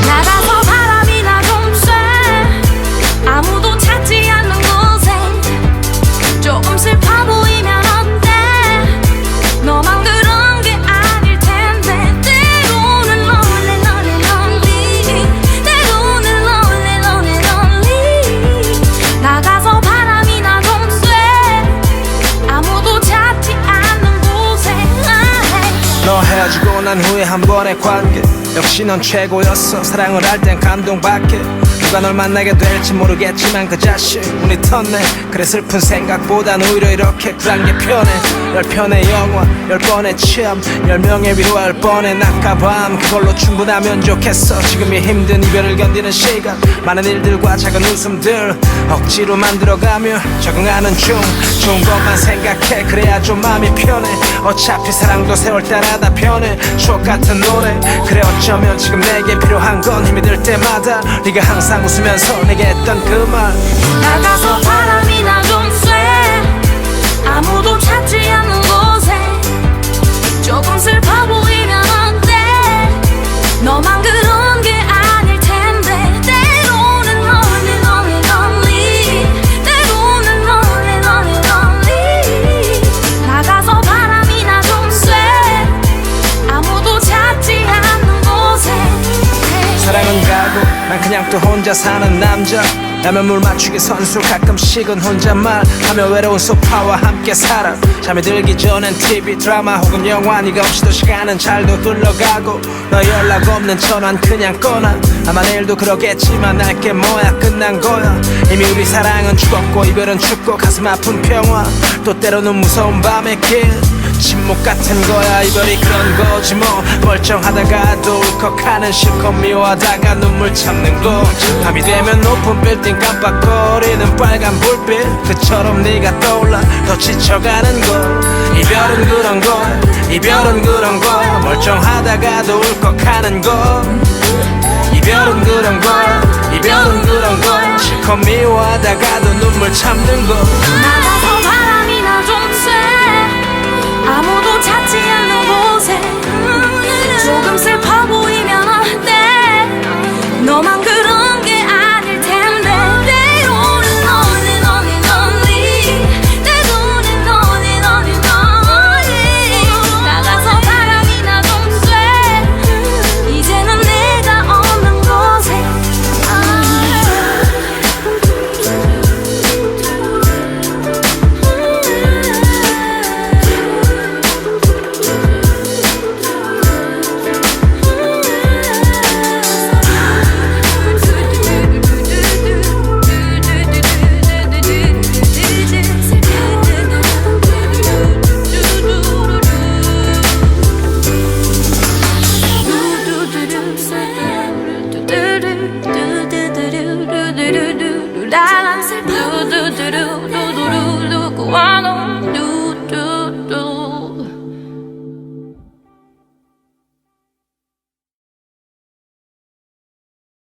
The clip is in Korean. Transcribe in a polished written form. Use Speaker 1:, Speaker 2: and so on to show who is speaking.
Speaker 1: 나가서 바람이나 좀 쐬. 아무도 찾지 않는 곳에 조금 슬퍼 보이면 어때? 너만 그런 게 아닐 텐데. 때로는 lonely lonely lonely. 때로는 lonely lonely lonely. 나가서 바람이나 좀 쐬. 아무도 찾지 않는 곳에.
Speaker 2: 너 헤어지고 난 후에 한 번의 관계 역시 넌 최고였어. 사랑을 할 땐 감동밖에. 누가 널 만나게 될지 모르겠지만 그 자식 운이 텄네. 그래 슬픈 생각보단 오히려 이렇게 쿨한 게 편해. 10편의 영화 10번의 취함 10명의 위로할 뻔해. 낮과 밤 그걸로 충분하면 좋겠어. 지금이 힘든 이별을 견디는 시간 많은 일들과 작은 웃음들 억지로 만들어가며 적응하는 중. 좋은 것만 생각해 그래야 좀 마음이 편해. 어차피 사랑도 세월 따라 다 변해. 추억 같은 노래 그래 어쩌면 지금 내게 필요한 건 힘이 들 때마다 네가 항상 웃으면서 내게 했던 그 말.
Speaker 1: 나가서 바람이나 좀 쐬. 아무도 찾지 않는 곳에 조금 슬퍼 보이면 어때? 너만 그런 게 아닐 텐데. 때로는 lonely lonely lonely. 때로는 lonely lonely lonely. 나가서 바람이나 좀 쐬. 아무도 찾지 않는 곳에.
Speaker 2: 사랑은 가고 난 그냥 또 혼자 사는 남자. 라면 물 맞추기 선수 가끔씩은 혼잣말 하며 외로운 소파와 함께 살아. 잠이 들기 전엔 TV 드라마 혹은 영화. 네가 없이도 시간은 잘도 흘러가고 너 연락 없는 전화는 그냥 꺼놔. 아마 내일도 그러겠지만 알게 뭐야 끝난 거야. 이미 우리 사랑은 죽었고 이별은 춥고 가슴 아픈 평화. 또 때로는 무서운 밤의 길 침묵 같은 거야. 이별이 그런 거지 뭐. 멀쩡하다가도 울컥하는 실컷 미워하다가 눈물 참는 거. 밤이 되면 높은 빌딩 깜빡거리는 빨간 불빛 그처럼 네가 떠올라 더 지쳐가는 거. 이별은 그런 거야. 이별은 그런 거야. 멀쩡하다가도 울컥하는 거. 이별은 그런 거야. 이별은 그런 거야. 실컷 미워하다가도 눈물 참는 거.